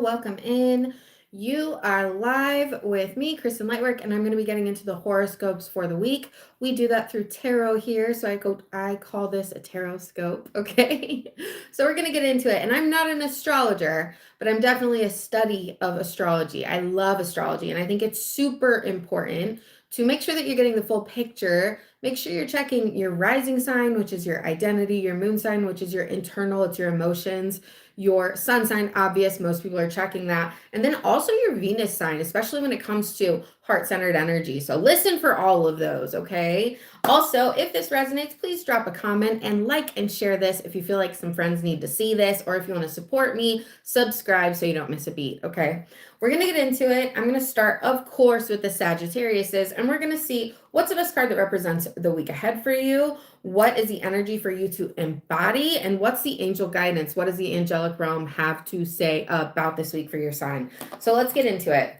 welcome in. You are live with me, Kristen Lightwork, and I'm going to be getting into the horoscopes for the week. We do that through tarot here, so I call this a tarot scope, okay? So we're going to get into it, and I'm not an astrologer, but I'm definitely a study of astrology. I love astrology, and I think it's super important to make sure that you're getting the full picture. Make sure you're checking your rising sign, which is your identity, your moon sign, which is your internal, it's your emotions, your sun sign, obvious, most people are checking that, and then also your Venus sign, especially when it comes to heart-centered energy. So listen for all of those, okay? Also, if this resonates, please drop a comment and like and share this if you feel like some friends need to see this, or if you want to support me, subscribe so you don't miss a beat, okay? We're going to get into it. I'm going to start, of course, with the Sagittariuses, and we're going to see what's the best card that represents the week ahead for you. What is the energy for you to embody? And what's the angel guidance? What does the angelic realm have to say about this week for your sign? So let's get into it.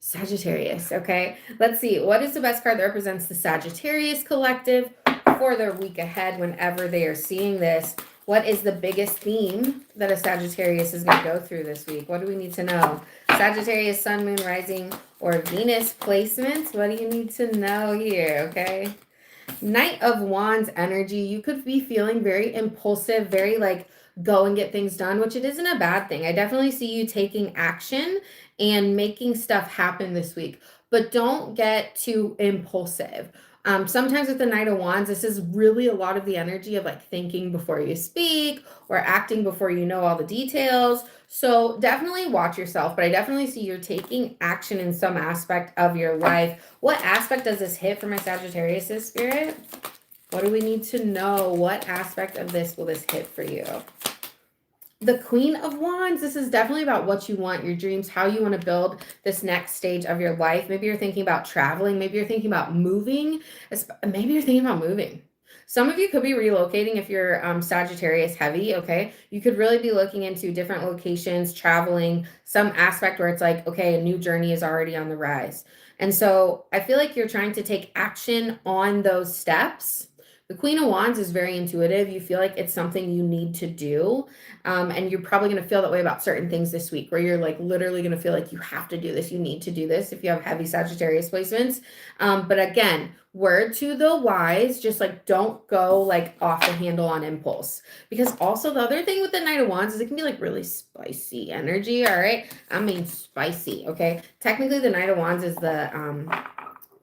Sagittarius, okay? Let's see. What is the best card that represents the Sagittarius collective for their week ahead whenever they are seeing this? What is the biggest theme that a Sagittarius is going to go through this week? What do we need to know? Sagittarius, sun, moon, rising, or Venus placements? What do you need to know here, okay? Knight of Wands energy. You could be feeling very impulsive, very like go and get things done, which it isn't a bad thing. I definitely see you taking action and making stuff happen this week, but don't get too impulsive. Sometimes with the Knight of Wands, this is really a lot of the energy of like thinking before you speak or acting before you know all the details. So definitely watch yourself, but I definitely see you're taking action in some aspect of your life. What aspect does this hit for my Sagittarius spirit? What do we need to know? What aspect of this will this hit for you? The Queen of Wands, this is definitely about what you want, your dreams, how you want to build this next stage of your life. Maybe you're thinking about traveling. Maybe you're thinking about moving. Maybe you're thinking about moving. Some of you could be relocating if you're Sagittarius heavy, okay? You could really be looking into different locations, traveling, some aspect where it's like, okay, a new journey is already on the rise. And so I feel like you're trying to take action on those steps. The Queen of Wands is very intuitive. You feel like it's something you need to do. And you're probably going to feel that way about certain things this week, where you're like literally going to feel like you have to do this. You need to do this if you have heavy Sagittarius placements. But again, word to the wise, just like don't go like off the handle on impulse. Because also the other thing with the Knight of Wands is it can be like really spicy energy. All right. I mean, spicy. Okay. Technically, the Knight of Wands is the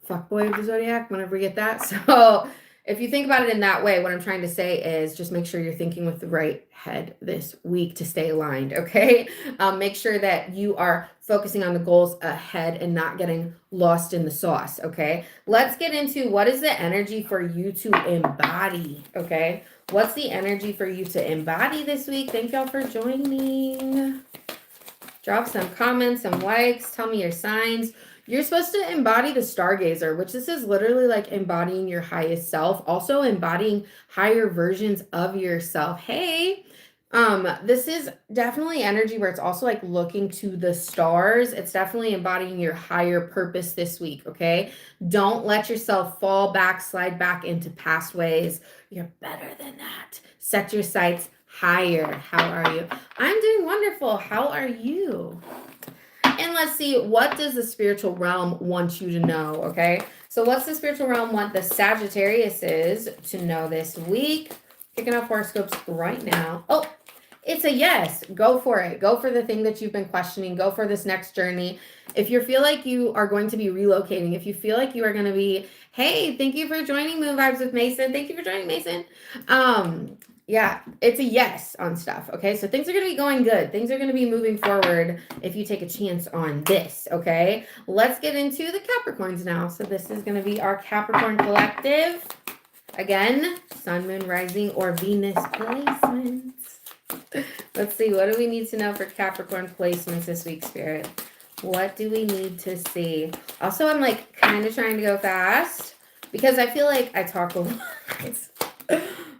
fuckboy of the zodiac, whenever we get that. So if you think about it in that way, what I'm trying to say is just make sure you're thinking with the right head this week to stay aligned, okay? Make sure that you are focusing on the goals ahead and not getting lost in the sauce, okay? Let's get into what is the energy for you to embody, okay? What's the energy for you to embody this week? Thank y'all for joining. Drop some comments, some likes, tell me your signs. You're supposed to embody the stargazer, which this is literally like embodying your highest self, also embodying higher versions of yourself. Hey, this is definitely energy where it's also like looking to the stars. It's definitely embodying your higher purpose this week, okay? Don't let yourself fall back, slide back into past ways. You're better than that. Set your sights higher. How are you? I'm doing wonderful. How are you? And let's see, what does the spiritual realm want you to know, okay? So what's the spiritual realm want the Sagittariuses to know this week? Kicking off horoscopes right now. Oh, it's a yes. Go for it. Go for the thing that you've been questioning. Go for this next journey. If you feel like you are going to be relocating, if you feel like you are going to be, hey, thank you for joining Moon Vibes with Mason. Thank you for joining, Mason. Yeah, it's a yes on stuff, okay? So things are going to be going good. Things are going to be moving forward if you take a chance on this, okay? Let's get into the Capricorns now. So this is going to be our Capricorn collective. Again, sun, moon, rising, or Venus placements. Let's see, what do we need to know for Capricorn placements this week, Spirit? What do we need to see? Also, I'm like kind of trying to go fast because I feel like I talk a lot.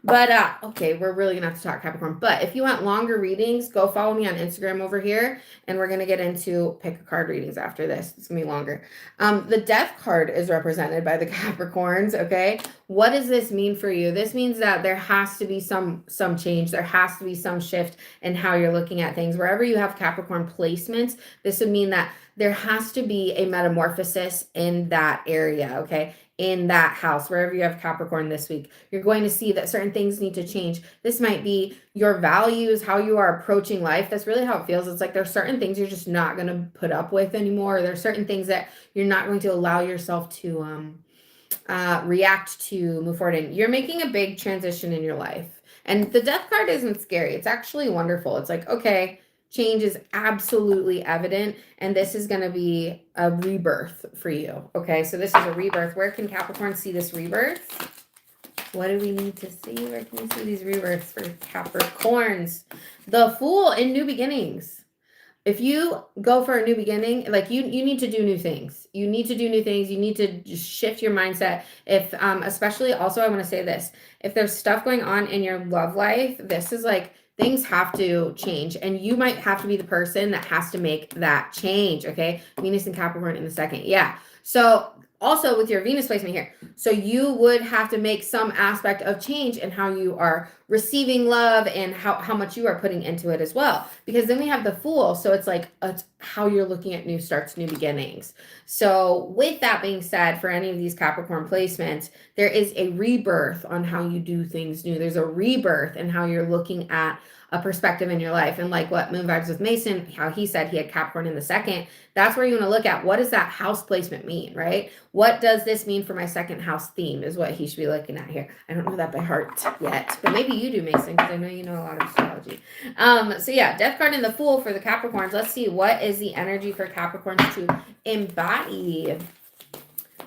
But, okay, we're really going to have to talk Capricorn. But if you want longer readings, go follow me on Instagram over here. And we're going to get into pick a card readings after this. It's going to be longer. The Death card is represented by the Capricorns, okay? What does this mean for you? This means that there has to be some change. There has to be some shift in how you're looking at things. Wherever you have Capricorn placements, this would mean that there has to be a metamorphosis in that area, okay? In that house, wherever you have Capricorn this week, you're going to see that certain things need to change. This might be your values, how you are approaching life. That's really how it feels. It's like there's certain things you're just not going to put up with anymore. There's certain things that you're not going to allow yourself to react to, move forward in. You're making a big transition in your life. And the Death card isn't scary. It's actually wonderful. It's like, okay, change is absolutely evident, and this is going to be a rebirth for you. Okay, so this is a rebirth. Where can Capricorn see this rebirth? What do we need to see? Where can we see these rebirths for Capricorns? The Fool in new beginnings. If you go for a new beginning, like you need to do new things. You need to do new things. You need to just shift your mindset. If, especially also, I want to say this, if there's stuff going on in your love life, this is like, things have to change, and you might have to be the person that has to make that change, okay? Venus and Capricorn in the second. Yeah. So also with your Venus placement here, so you would have to make some aspect of change in how you are receiving love and how much you are putting into it as well. Because then we have the Fool. So it's like how you're looking at new starts, new beginnings. So with that being said, for any of these Capricorn placements, there is a rebirth on how you do things new. There's a rebirth in how you're looking at a perspective in your life. And like what Moon Vibes with Mason, how he said he had Capricorn in the second, that's where you want to look at, what does that house placement mean, right? What does this mean for my second house theme is what he should be looking at here. I don't know that by heart yet, but maybe you do, Mason, because I know you know a lot of astrology. So yeah, Death card and the Fool for the Capricorns. Let's see, what is the energy for Capricorns to embody?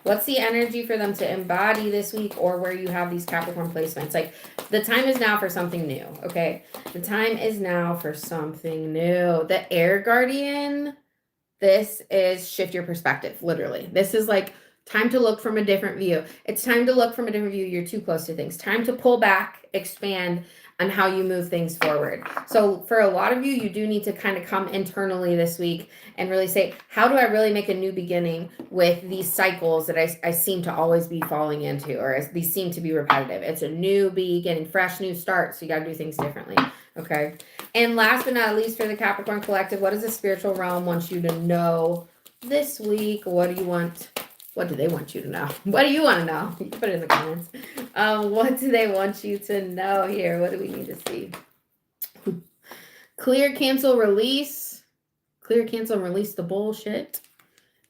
What's the energy for them to embody this week, or where you have these Capricorn placements? Like, the time is now for something new, okay? The time is now for something new. The Air Guardian, this is shift your perspective, literally. This is like time to look from a different view. It's time to look from a different view. You're too close to things. Time to pull back, expand on how you move things forward. So for a lot of you, you do need to kind of come internally this week and really say, how do I really make a new beginning with these cycles that I seem to always be falling into, or these seem to be repetitive? It's a new beginning, fresh new start. So you got to do things differently. Okay. And last but not least, for the Capricorn Collective, what does the spiritual realm want you to know this week? What do you want? What do they want you to know? What do you want to know? You can put it in the comments. What do they want you to know here? What do we need to see? Clear, cancel, release. Clear, cancel, and release the bullshit.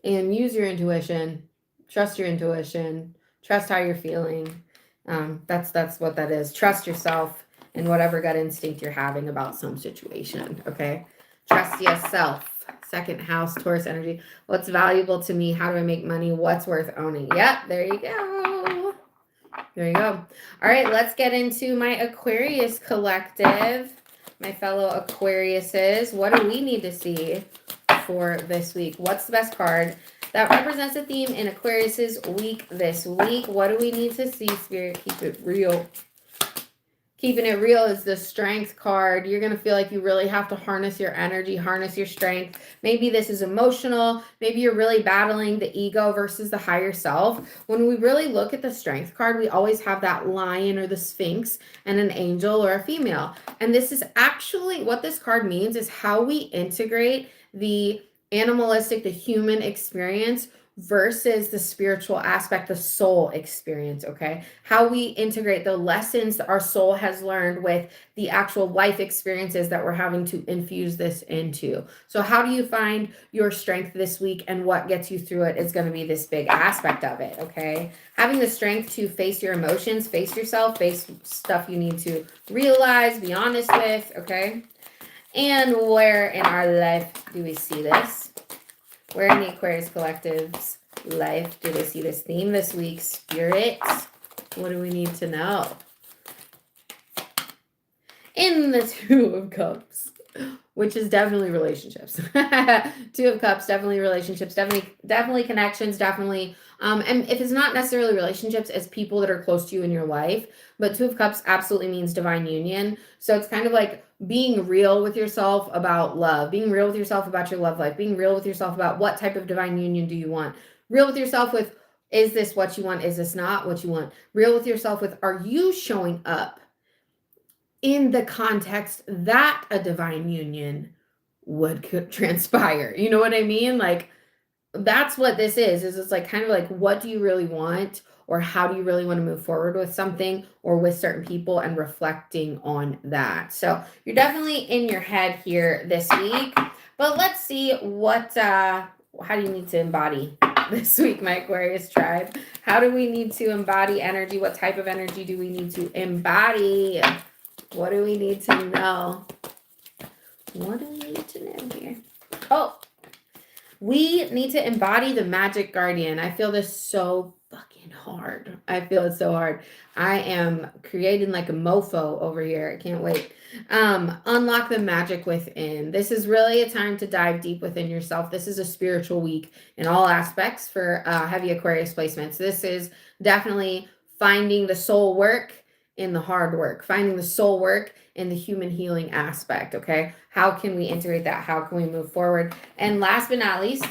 And use your intuition. Trust your intuition. Trust how you're feeling. That's what that is. Trust yourself and whatever gut instinct you're having about some situation. Okay? Trust yourself. Second house, Taurus energy. What's valuable to me? How do I make money? What's worth owning? Yep, there you go. There you go. All right, let's get into my Aquarius collective. My fellow Aquariuses. What do we need to see for this week? What's the best card that represents a theme in Aquarius's week this week? What do we need to see, Spirit? Keep it real. Keeping it real is the Strength card. You're going to feel like you really have to harness your energy, harness your strength. Maybe this is emotional. Maybe you're really battling the ego versus the higher self. When we really look at the Strength card, we always have that lion or the Sphinx and an angel or a female. And this is actually what this card means, is how we integrate the animalistic, the human experience versus the spiritual aspect, the soul experience, okay? How we integrate the lessons that our soul has learned with the actual life experiences that we're having to infuse this into. So how do you find your strength this week, and what gets you through it is going to be this big aspect of it, okay? Having the strength to face your emotions, face yourself, face stuff you need to realize, be honest with, okay? And where in our life do we see this? Where in the Aquarius Collective's life do they see this theme this week? Spirit, what do we need to know? In the Two of Cups. which is definitely relationships. Two of Cups, definitely relationships, definitely connections, definitely. And if it's not necessarily relationships, it's people that are close to you in your life. But Two of Cups absolutely means divine union. So it's kind of like being real with yourself about love, being real with yourself about your love life, being real with yourself about what type of divine union do you want, real with yourself with, is this what you want? Is this not what you want? Real with yourself with, are you showing up in the context that a divine union would transpire? You know what I mean? Like, that's what this is it's like kind of like, what do you really want, or how do you really want to move forward with something or with certain people, and reflecting on that. So you're definitely in your head here this week, but let's see what how do you need to embody this week, my Aquarius tribe? How do we need to embody energy? What type of energy do we need to embody? What do we need to know? What do we need to know here? Oh, we need to embody the magic guardian. I feel this so fucking hard. I feel it so hard. I am creating like a mofo over here. I can't wait. Unlock the magic within. This is really a time to dive deep within yourself. This is a spiritual week in all aspects for heavy Aquarius placements. This is definitely finding the soul work in the hard work, finding the soul work in the human healing aspect. Okay, how can we integrate that? How can we move forward? And last but not least,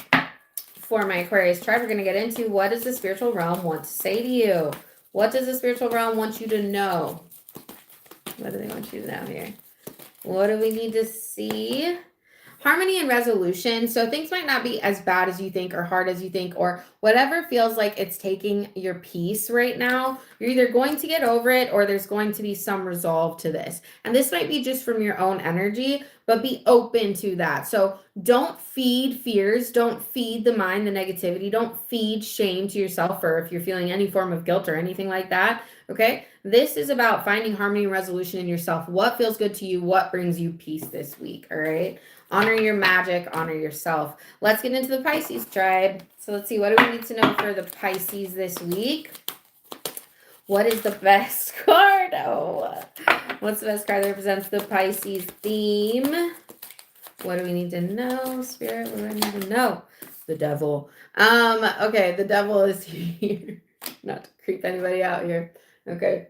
for my Aquarius tribe, we're going to get into, what does the spiritual realm want to say to you? What does the spiritual realm want you to know? What do they want you to know here? What do we need to see? Harmony and resolution. So things might not be as bad as you think, or hard as you think, or whatever feels like it's taking your peace right now. You're either going to get over it, or there's going to be some resolve to this. And this might be just from your own energy, but be open to that. So don't feed fears. Don't feed the mind the negativity. Don't feed shame to yourself, or if you're feeling any form of guilt or anything like that. Okay. This is about finding harmony and resolution in yourself. What feels good to you? What brings you peace this week? All right. Honor your magic, honor yourself. Let's get into the Pisces tribe. So let's see, what do we need to know for the Pisces this week? What is the best card? Oh, what's the best card that represents the Pisces theme? What do we need to know, Spirit? What do I need to know? The devil. Okay, the devil is here. Not to creep anybody out here. Okay.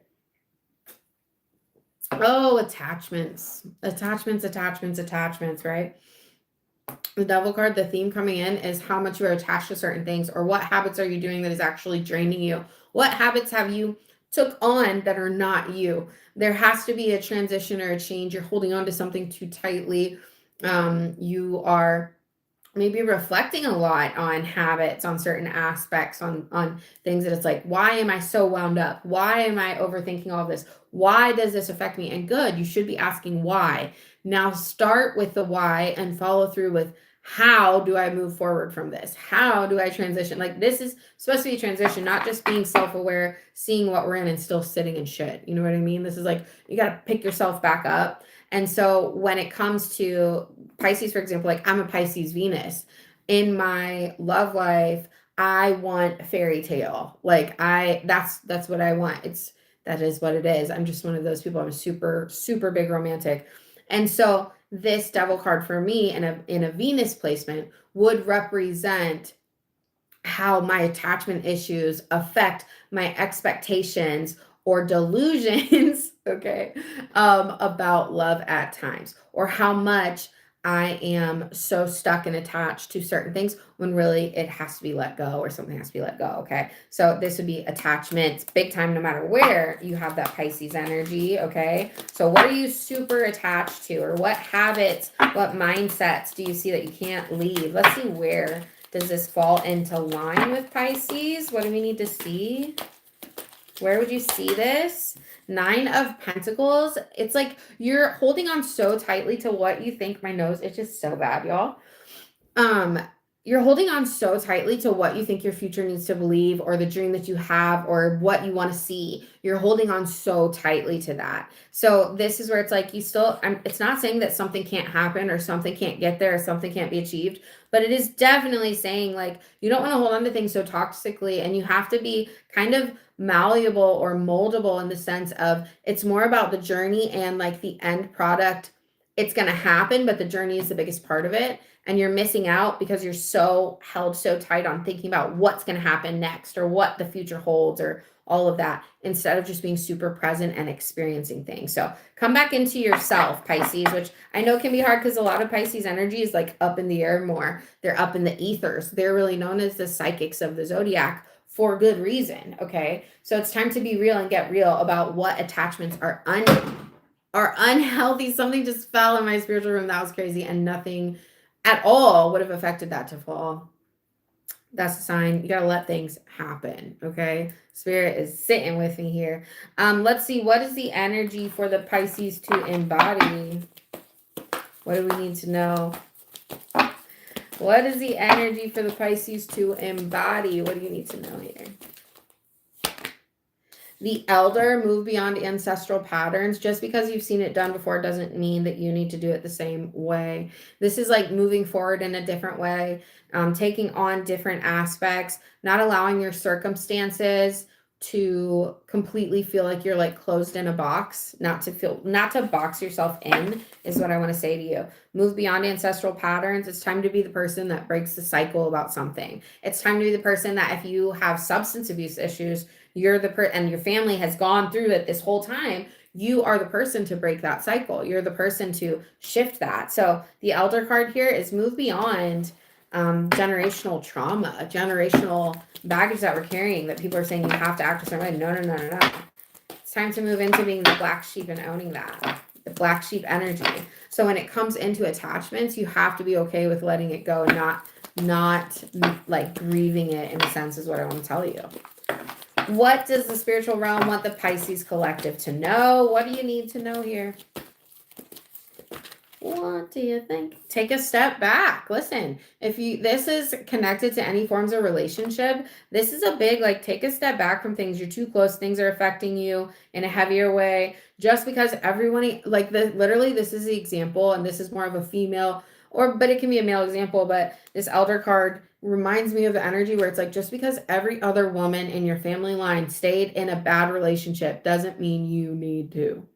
Oh, attachments, right? The devil card, the theme coming in is how much you are attached to certain things, or what habits are you doing that is actually draining you? What habits have you took on that are not you? There has to be a transition or a change. You're holding on to something too tightly. You are maybe reflecting a lot on habits, on certain aspects, on things that it's like, why am I so wound up? Why am I overthinking all this? Why does this affect me? And good, you should be asking why. Now start with the why and follow through with, how do I move forward from this? How do I transition? Like, this is supposed to be a transition, not just being self-aware, seeing what we're in and still sitting in shit. You know what I mean? This is like, you got to pick yourself back up. And so when it comes to Pisces, for example, like, I'm a Pisces Venus. In my love life, I want fairy tale. Like, that's what I want. That is what it is. I'm just one of those people. I'm a super, super big romantic. And so this devil card for me in a Venus placement would represent how my attachment issues affect my expectations or delusions, okay, about love at times, or how much I am so stuck and attached to certain things when really it has to be let go, or something has to be let go, okay? So this would be attachments, big time, no matter where you have that Pisces energy, okay? So what are you super attached to, or what habits, what mindsets do you see that you can't leave? Let's see, where does this fall into line with Pisces? What do we need to see? Where would you see this? 9 of Pentacles. It's like you're holding on so tightly to what you think. My nose, it's just so bad, y'all. You're holding on so tightly to what you think your future needs to believe, or the dream that you have, or what you want to see. You're holding on so tightly to that. So this is where it's like, you still, it's not saying that something can't happen, or something can't get there, or something can't be achieved, but it is definitely saying, like, you don't want to hold on to things so toxically, and you have to be kind of malleable or moldable, in the sense of, it's more about the journey and like the end product it's going to happen, but the journey is the biggest part of it. And you're missing out because you're so held so tight on thinking about what's going to happen next or what the future holds or all of that, instead of just being super present and experiencing things. So come back into yourself, Pisces, which I know can be hard because a lot of Pisces energy is like up in the air more. They're up in the ethers. They're really known as the psychics of the zodiac for good reason. Okay. So it's time to be real and get real about what attachments are unhealthy. Something just fell in my spiritual room. That was crazy. And nothing at all would have affected that to fall. That's a sign. You got to let things happen. Okay. Spirit is sitting with me here. Let's see. What is the energy for the Pisces to embody? What do we need to know? What is the energy for the Pisces to embody? What do you need to know here? The elder, move beyond ancestral patterns. Just because you've seen it done before doesn't mean that you need to do it the same way. This is like moving forward in a different way, taking on different aspects, not allowing your circumstances to completely feel like you're like closed in a box, not to box yourself in is what I want to say to you. Move beyond ancestral patterns. It's time to be the person that breaks the cycle about something. It's time to be the person that if you have substance abuse issues, you're the and your family has gone through it this whole time, you are the person to break that cycle. You're the person to shift that. So the elder card here is move beyond generational trauma, generational baggage that we're carrying, that people are saying you have to act a certain way. No. It's time to move into being the black sheep and owning that, the black sheep energy. So when it comes into attachments, you have to be okay with letting it go and not like grieving it, in a sense, is what I want to tell you. What does the spiritual realm want the Pisces collective to know? What do you need to know here? What do you think? Take a step back. Listen, this is connected to any forms of relationship, this is a big, like, take a step back from things. You're too close. Things are affecting you in a heavier way. Just because everyone, like, literally, this is the example, and this is more of a female, but it can be a male example, but this elder card reminds me of the energy where it's like, just because every other woman in your family line stayed in a bad relationship doesn't mean you need to.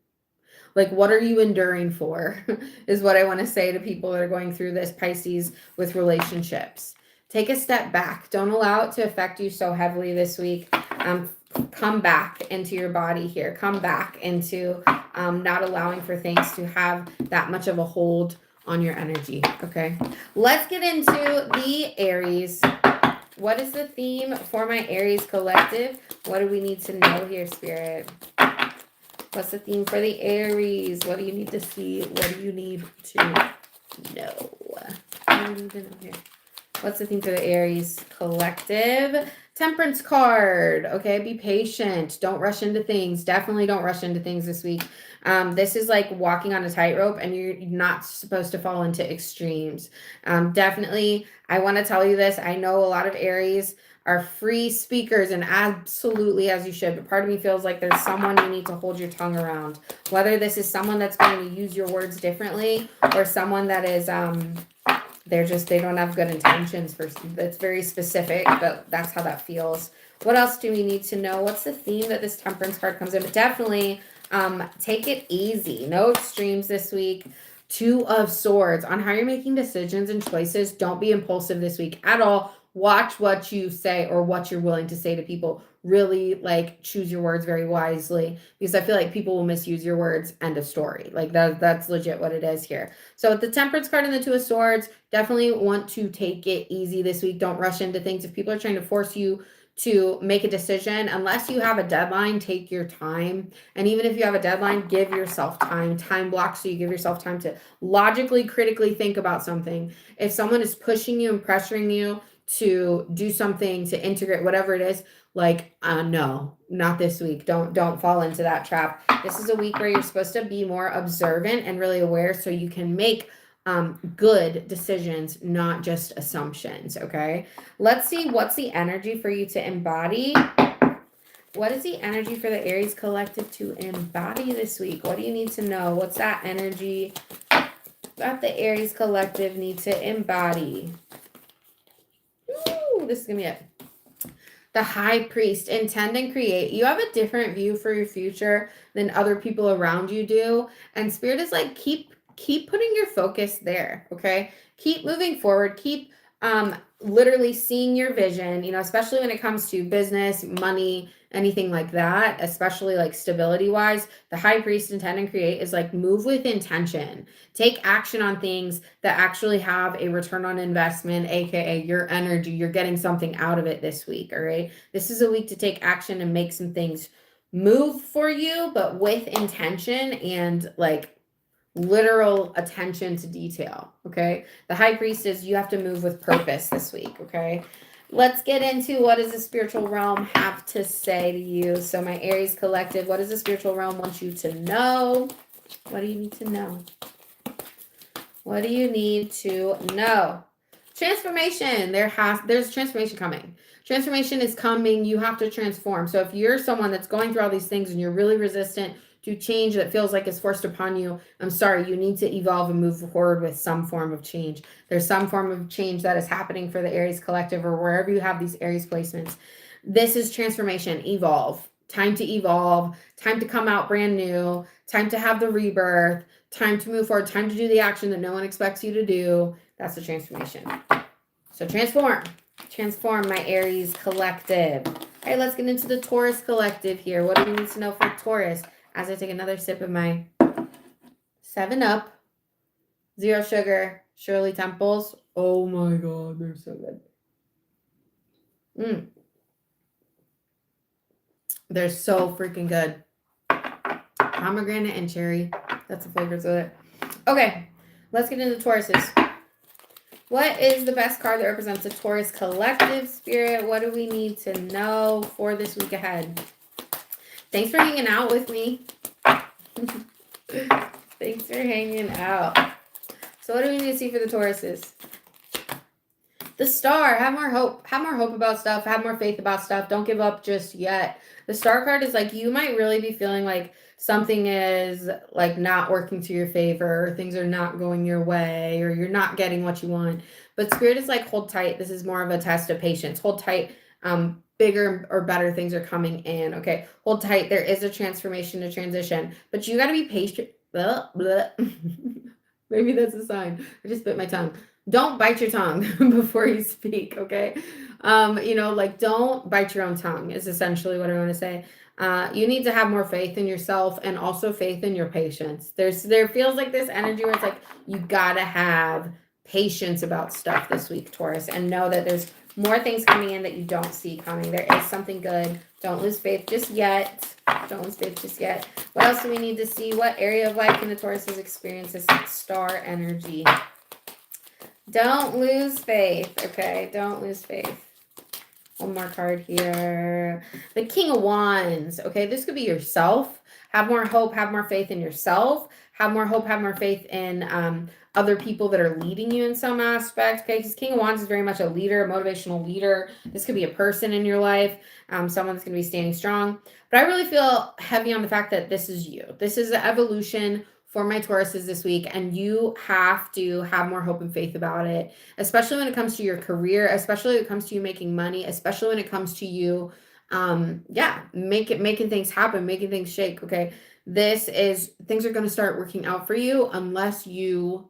Like, what are you enduring for? Is what I want to say to people that are going through this, Pisces, with relationships. Take a step back. Don't allow it to affect you so heavily this week. Come back into your body here. Come back into not allowing for things to have that much of a hold on your energy. Okay. Let's get into the Aries. What is the theme for my Aries collective? What do we need to know here, Spirit? What's the theme for the Aries? What do you need to see? What do you need to know? What do you need to know here? What's the theme for the Aries collective? Temperance card. Okay, be patient. Don't rush into things. Definitely don't rush into things this week. This is like walking on a tightrope, and you're not supposed to fall into extremes. Definitely, I want to tell you this. I know a lot of Aries are free speakers, and absolutely as you should, but part of me feels like there's someone you need to hold your tongue around, whether this is someone that's going to use your words differently or someone that is they don't have good intentions that's very specific, but that's how that feels. What else do we need to know? What's the theme that this Temperance card comes in? But definitely take it easy. No extremes this week. Two of Swords on how you're making decisions and choices. Don't be impulsive this week at all. Watch what you say or what you're willing to say to people. Really, like, choose your words very wisely, because I feel like people will misuse your words. End of story. Like, that's legit what it is here. So with the Temperance card and the Two of Swords, definitely want to take it easy this week. Don't rush into things. If people are trying to force you to make a decision, unless you have a deadline, take your time. And even if you have a deadline, give yourself time block, so you give yourself time to logically, critically think about something. If someone is pushing you and pressuring you to do something, to integrate whatever it is, like, no, not this week. Don't fall into that trap. This is a week where you're supposed to be more observant and really aware, so you can make good decisions, not just assumptions. Okay, let's see what's the energy for you to embody. What is the energy for the Aries collective to embody this week? What do you need to know? What's that energy that the Aries collective need to embody? Ooh, this is gonna be it. The High Priest. Intend and create. You have a different view for your future than other people around you do, and Spirit is like, keep keep putting your focus there, okay? Keep moving forward. Keep literally seeing your vision, you know, especially when it comes to business, money, anything like that, especially like stability wise. The high priest intend and create is like move with intention. Take action on things that actually have a return on investment, aka your energy. You're getting something out of it this week, all right? This is a week to take action and make some things move for you, but with intention and like literal attention to detail, okay? The high priest is you have to move with purpose this week, okay? Let's get into what does the spiritual realm have to say to you. So my Aries collective, what does the spiritual realm want you to know? What do you need to know? What do you need to know? Transformation. There's transformation coming. Transformation is coming. You have to transform. So if you're someone that's going through all these things and you're really resistant to change that feels like it's forced upon you, I'm sorry, you need to evolve and move forward with some form of change. There's some form of change that is happening for the Aries collective or wherever you have these Aries placements. This is transformation. Evolve. Time to evolve. Time to come out brand new. Time to have the rebirth. Time to move forward. Time to do the action that no one expects you to do. That's the transformation. So transform. Transform, my Aries collective. All right, let's get into the Taurus collective here. What do we need to know for Taurus? As I take another sip of my 7-Up, zero sugar, Shirley Temples. Oh my God, they're so good. They're so freaking good. Pomegranate and cherry. That's the flavors of it. Okay, let's get into Tauruses. What is the best card that represents the Taurus collective spirit? What do we need to know for this week ahead? Thanks for hanging out with me. Thanks for hanging out. So what do we need to see for the Tauruses? The Star. Have more hope. Have more hope about stuff. Have more faith about stuff. Don't give up just yet. The Star card is like you might really be feeling like something is like not working to your favor, or things are not going your way, or you're not getting what you want. But Spirit is like, hold tight. This is more of a test of patience. Hold tight. Bigger or better things are coming in. Okay, hold tight. There is a transformation, a transition, but you got to be patient. Blah, blah. Maybe that's a sign. I just bit my tongue. Don't bite your tongue before you speak. Okay, like don't bite your own tongue is essentially what I want to say. You need to have more faith in yourself and also faith in your patience. There feels like this energy where it's like you gotta have patience about stuff this week, Taurus, and know that there's more things coming in that you don't see coming. There is something good. Don't lose faith just yet. Don't lose faith just yet. What else do we need to see? What area of life can the Tauruses experience this Star energy? Don't lose faith, okay? Don't lose faith. One more card here. The King of Wands, okay? This could be yourself. Have more hope, have more faith in yourself. Have more hope, have more faith in other people that are leading you in some aspect, okay? Because King of Wands is very much a leader, a motivational leader. This could be a person in your life, someone that's going to be standing strong. But I really feel heavy on the fact that this is you. This is the evolution for my Tauruses this week, and you have to have more hope and faith about it, especially when it comes to your career, especially when it comes to you making money, especially when it comes to you, making things happen, making things shake, okay? Things are going to start working out for you unless you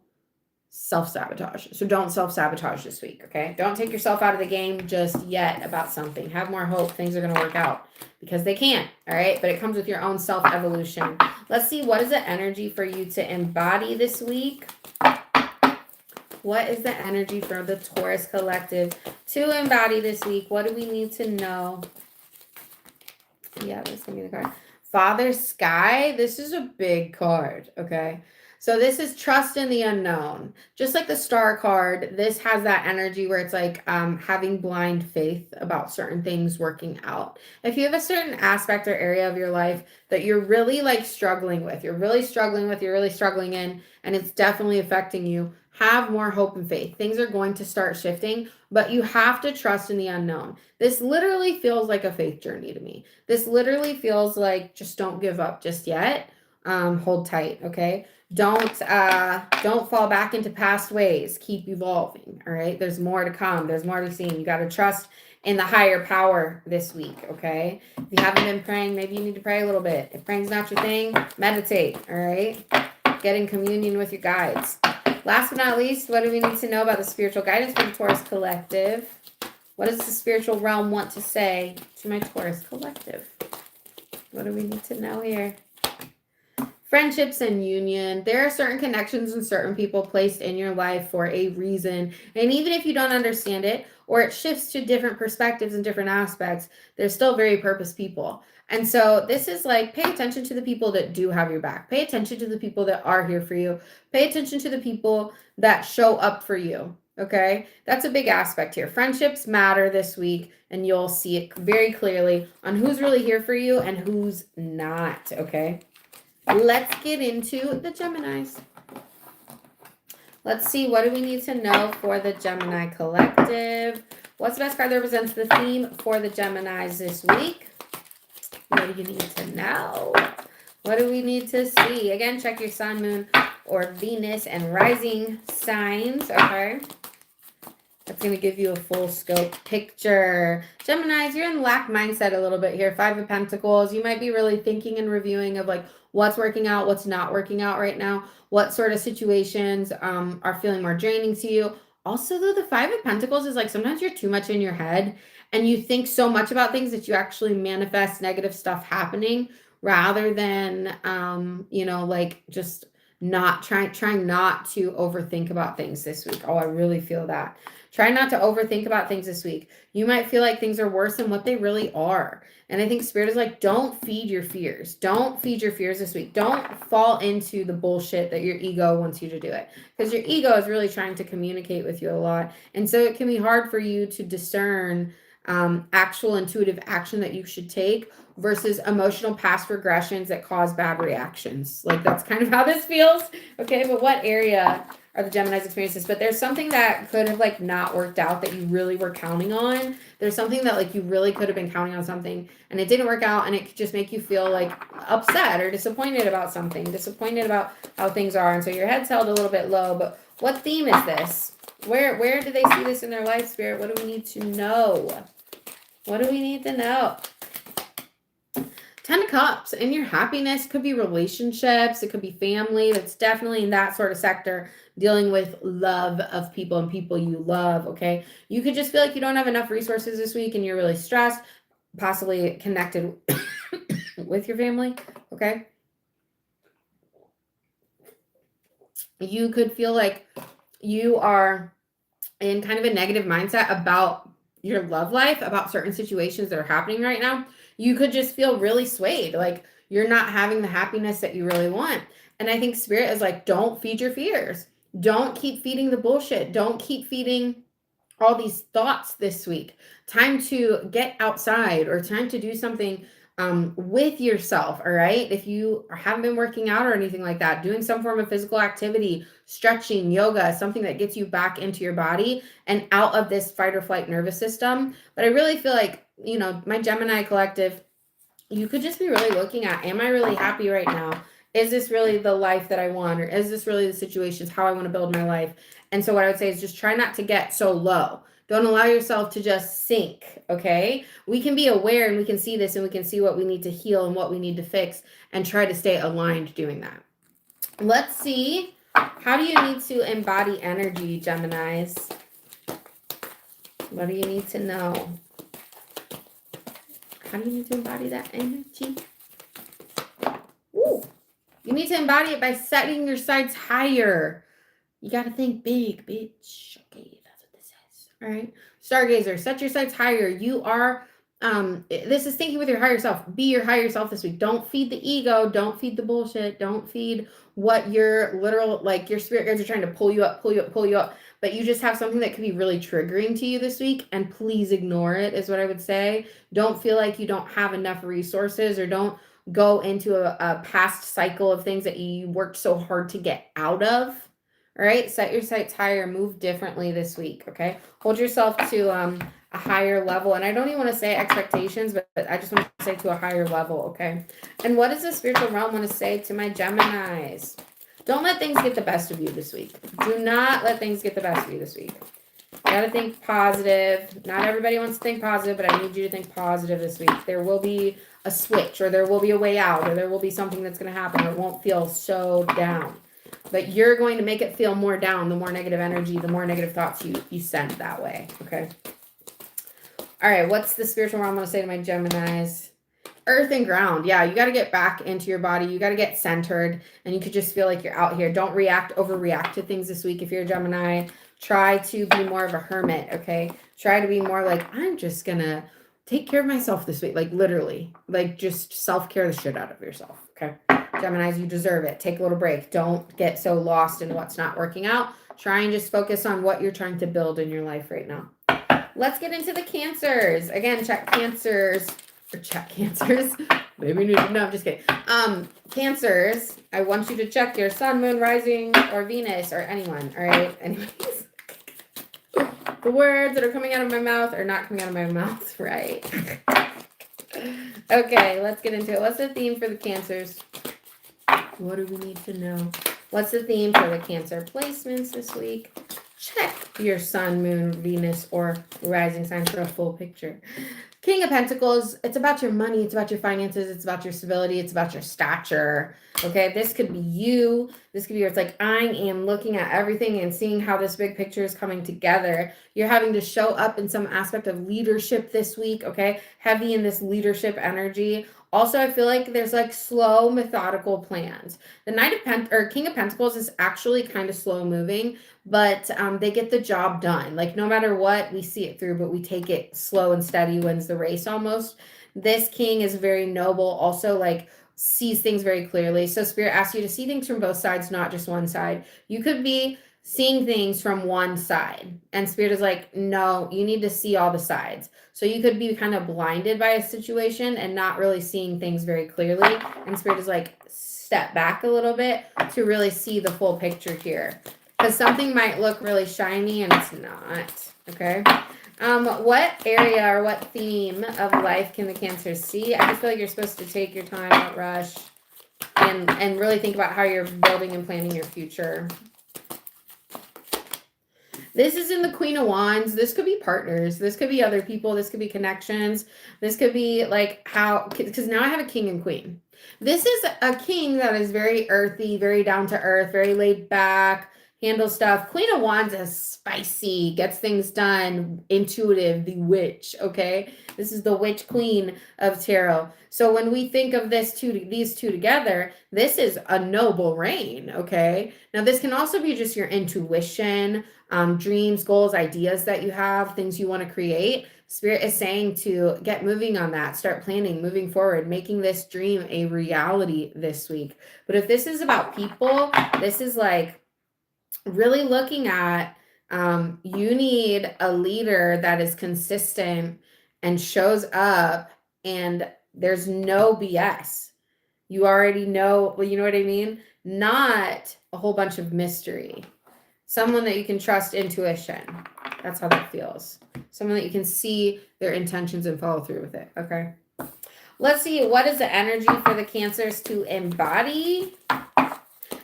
self-sabotage. So don't self-sabotage this week, okay? Don't take yourself out of the game just yet about something. Have more hope. Things are going to work out because they can, all right? But it comes with your own self-evolution. Let's see, what is the energy for you to embody this week? What is the energy for the Taurus collective to embody this week? What do we need to know? Yeah, this is going to be the card. Father Sky, this is a big card, okay? So this is trust in the unknown. Just like the Star card, this has that energy where it's like having blind faith about certain things working out. If you have a certain aspect or area of your life that you're really like struggling with, you're really struggling in, and it's definitely affecting you, have more hope and faith. Things are going to start shifting, but you have to trust in the unknown. This literally feels like a faith journey to me. This literally feels like just don't give up just yet. Hold tight, okay? Don't fall back into past ways. Keep evolving, all right? There's more to come. There's more to be seen. You got to trust in the higher power this week, okay? If you haven't been praying, maybe you need to pray a little bit. If praying's not your thing, meditate, all right? Get in communion with your guides. Last but not least, what do we need to know about the spiritual guidance for the Taurus collective? What does the spiritual realm want to say to my Taurus collective? What do we need to know here? Friendships and union. There are certain connections and certain people placed in your life for a reason. And even if you don't understand it, or it shifts to different perspectives and different aspects, they're still very purpose people. And so this is like, pay attention to the people that do have your back. Pay attention to the people that are here for you. Pay attention to the people that show up for you. Okay, that's a big aspect here. Friendships matter this week, and you'll see it very clearly on who's really here for you and who's not. Okay, let's get into the Geminis. Let's see, what do we need to know for the Gemini collective? What's the best card that represents the theme for the Geminis this week? What do you need to know? What do we need to see? Again, check your sun, moon, or Venus and rising signs, okay? That's going to give you a full scope picture. Geminis, you're in lack mindset a little bit here. 5 of Pentacles. You might be really thinking and reviewing of like what's working out, what's not working out right now, what sort of situations are feeling more draining to you. Also, though, the 5 of Pentacles is like sometimes you're too much in your head and you think so much about things that you actually manifest negative stuff happening rather than, you know, like just not trying not to overthink about things this week. Oh, I really feel that. Try not to overthink about things this week. You might feel like things are worse than what they really are. And I think Spirit is like, don't feed your fears. Don't feed your fears this week. Don't fall into the bullshit that your ego wants you to do it. Because your ego is really trying to communicate with you a lot. And so it can be hard for you to discern actual intuitive action that you should take versus emotional past regressions that cause bad reactions. Like that's kind of how this feels. Okay, but what area are the Geminis experiences? But there's something that could have like not worked out that you really were counting on. There's something that like you really could have been counting on something and it didn't work out, and it could just make you feel like upset or disappointed about something, disappointed about how things are. And so your head's held a little bit low. But what theme is this? Where do they see this in their life, Spirit? What do we need to know? What do we need to know? 10 of Cups, and your happiness could be relationships. It could be family. That's definitely in that sort of sector, dealing with love of people and people you love, okay? You could just feel like you don't have enough resources this week and you're really stressed, possibly connected with your family, okay? You could feel like you are in kind of a negative mindset about your love life, about certain situations that are happening right now. You could just feel really swayed, like you're not having the happiness that you really want. And I think Spirit is like, don't feed your fears. Don't keep feeding the bullshit. Don't keep feeding all these thoughts this week. Time to get outside or time to do something with yourself, all right? If you haven't been working out or anything like that, doing some form of physical activity, stretching, yoga, something that gets you back into your body and out of this fight or flight nervous system. But I really feel like, you know, my Gemini collective, you could just be really looking at, am I really happy right now? Is this really the life that I want? Or is this really the situations, how I want to build my life? And so what I would say is just try not to get so low. Don't allow yourself to just sink, okay? We can be aware and we can see this and we can see what we need to heal and what we need to fix and try to stay aligned doing that. Let's see. How do you need to embody energy, Geminis? What do you need to know? How do you need to embody that energy? Ooh. You need to embody it by setting your sights higher. You got to think big, bitch. Okay, that's what this is. All right. Stargazer, set your sights higher. You are, this is thinking with your higher self. Be your higher self this week. Don't feed the ego. Don't feed the bullshit. Don't feed what your literal, like your spirit guides are trying to pull you up, pull you up, pull you up. But you just have something that could be really triggering to you this week. And please ignore it is what I would say. Don't feel like you don't have enough resources, or don't go into a past cycle of things that you worked so hard to get out of. All right, set your sights higher, move differently this week, okay? Hold yourself to a higher level. And I don't even want to say expectations, but I just want to say to a higher level, okay? And what does the spiritual realm want to say to my Geminis? Don't let things get the best of you this week. Do not let things get the best of you this week. You got to think positive. Not everybody wants to think positive, but I need you to think positive this week. There will be a switch, or there will be a way out, or there will be something that's going to happen, or it won't feel so down. But you're going to make it feel more down, the more negative energy, the more negative thoughts you send that way, okay? All right, what's the spiritual realm I want to say to my Geminis? Earth and ground. Yeah, you got to get back into your body. You got to get centered, and you could just feel like you're out here. Don't overreact to things this week. If you're a Gemini, try to be more of a hermit, okay? Try to be more like, I'm just going to take care of myself this week. Like literally, like just self-care the shit out of yourself, okay? Geminis, you deserve it. Take a little break. Don't get so lost in what's not working out. Try and just focus on what you're trying to build in your life right now. Let's get into the Cancers. Again, check Cancers. Or check Cancers. Maybe no, I'm just kidding. Cancers, I want you to check your sun, moon, rising, or Venus, or anyone. All right? Anyways. The words that are coming out of my mouth are not coming out of my mouth, right? Okay, let's get into it. What's the theme for the Cancers? What do we need to know? What's the theme for the Cancer placements this week? Check your sun, moon, Venus, or rising sign for a full picture. King of Pentacles, it's about your money, it's about your finances, it's about your stability, it's about your stature, okay? This could be you. This could be where it's like, I am looking at everything and seeing how this big picture is coming together. You're having to show up in some aspect of leadership this week, okay? Heavy in this leadership energy. Also, I feel like there's like slow, methodical plans. The King of Pentacles is actually kind of slow moving, but they get the job done. Like no matter what, we see it through, but we take it slow and steady, wins the race almost. This king is very noble, also like sees things very clearly. So Spirit asks you to see things from both sides, not just one side. You could be seeing things from one side, and Spirit is like, no, you need to see all the sides. So you could be kind of blinded by a situation and not really seeing things very clearly. And Spirit is like, step back a little bit to really see the full picture here. Because something might look really shiny and it's not, okay? What area or what theme of life can the Cancers see? I just feel like you're supposed to take your time, not rush, and really think about how you're building and planning your future. This is in the Queen of Wands. This could be partners. This could be other people. This could be connections. This could be like how, because now I have a king and queen. This is a king that is very earthy, very down to earth, very laid back, handle stuff. Queen of Wands is spicy, gets things done, intuitive, the witch, okay? This is the witch queen of tarot. So when we think of these two together, this is a noble reign, okay? Now this can also be just your intuition, dreams, goals, ideas that you have, things you want to create. Spirit is saying to get moving on that, start planning, moving forward, making this dream a reality this week. But if this is about people, this is like really looking at, you need a leader that is consistent and shows up and there's no BS. You already know, well, you know what I mean? Not a whole bunch of mystery. Someone that you can trust intuition. That's how that feels. Someone that you can see their intentions and follow through with it. Okay. Let's see. What is the energy for the Cancers to embody?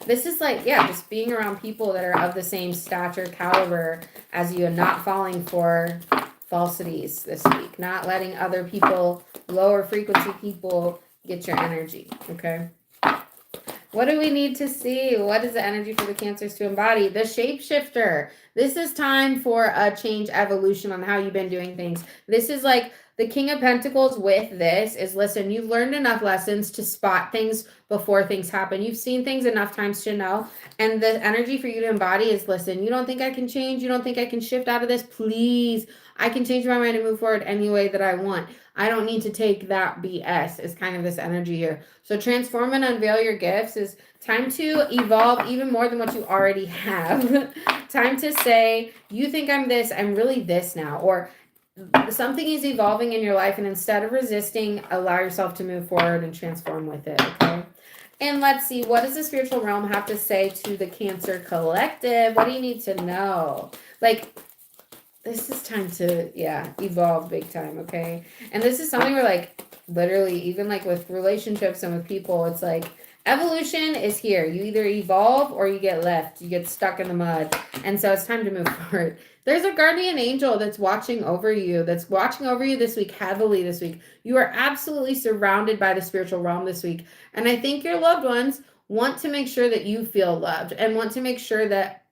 This is like, yeah, just being around people that are of the same stature, caliber as you, and not falling for falsities this week. Not letting other people, lower frequency people, get your energy. Okay. What do we need to see? What is the energy for the Cancers to embody? The shapeshifter. This is time for a change, evolution on how you've been doing things. This is like the King of Pentacles with this is, listen, you've learned enough lessons to spot things before things happen. You've seen things enough times to know. And the energy for you to embody is, listen, you don't think I can change? You don't think I can shift out of this? Please, I can change my mind and move forward any way that I want. I don't need to take that BS is kind of this energy here. So transform and unveil your gifts is time to evolve even more than what you already have. Time to say, you think I'm this, I'm really this now. Or something is evolving in your life, and instead of resisting, allow yourself to move forward and transform with it, okay? And let's see, what does the spiritual realm have to say to the Cancer collective? What do you need to know? Like, this is time to, yeah, evolve big time, okay? And this is something where, like, literally, even, like, with relationships and with people, it's like, evolution is here. You either evolve or you get left. You get stuck in the mud. And so it's time to move forward. There's a guardian angel that's watching over you, this week, heavily this week. You are absolutely surrounded by the spiritual realm this week. And I think your loved ones want to make sure that you feel loved and want to make sure that